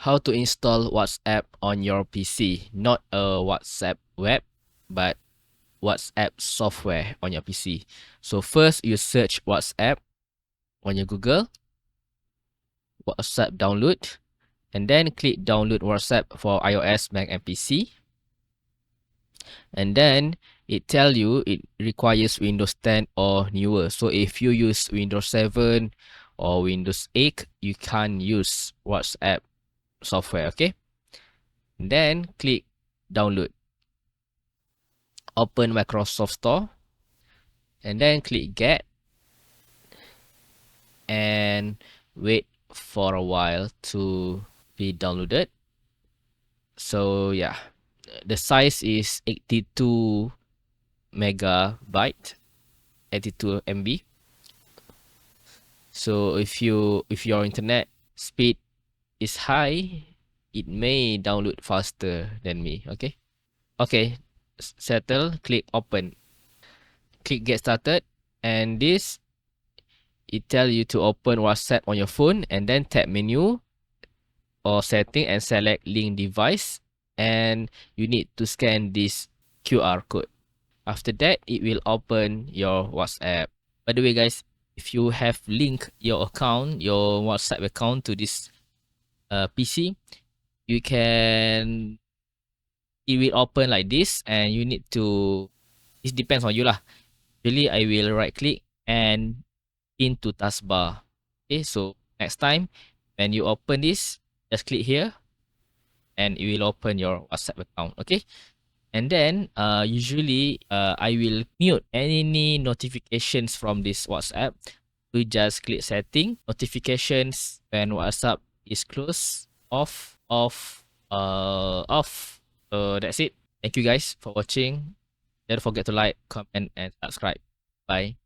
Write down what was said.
how to install WhatsApp on your PC. Not a WhatsApp web, but WhatsApp software on your PC. So first you search WhatsApp on your Google, WhatsApp download, and then click download WhatsApp for iOS, Mac, and PC. And then it tell you it requires Windows 10 or newer. So if you use Windows 7 or Windows 8, you can't use WhatsApp software, okay? Then click download. Open Microsoft Store and then click get and wait for a while to be downloaded. So yeah, the size is 82 megabyte, 82 MB. So if your internet speed is high, it may download faster than me. Okay, settle, click open, click get started, and this it tell you to open WhatsApp on your phone and then tap menu or setting and select link device, and you need to scan this QR code. After that, it will open your WhatsApp. By the way, guys, if you have linked your account, your WhatsApp account to this PC, you can, it will open like this, and you need to, it depends on you lah. Really, I will right click and into taskbar. Okay, so next time when you open this, just click here and it will open your WhatsApp account. Okay, and then usually I will mute any notifications from this WhatsApp. We just click setting notifications when WhatsApp is closed, off. So that's it. Thank you guys for watching. Don't forget to like, comment, and subscribe. Bye.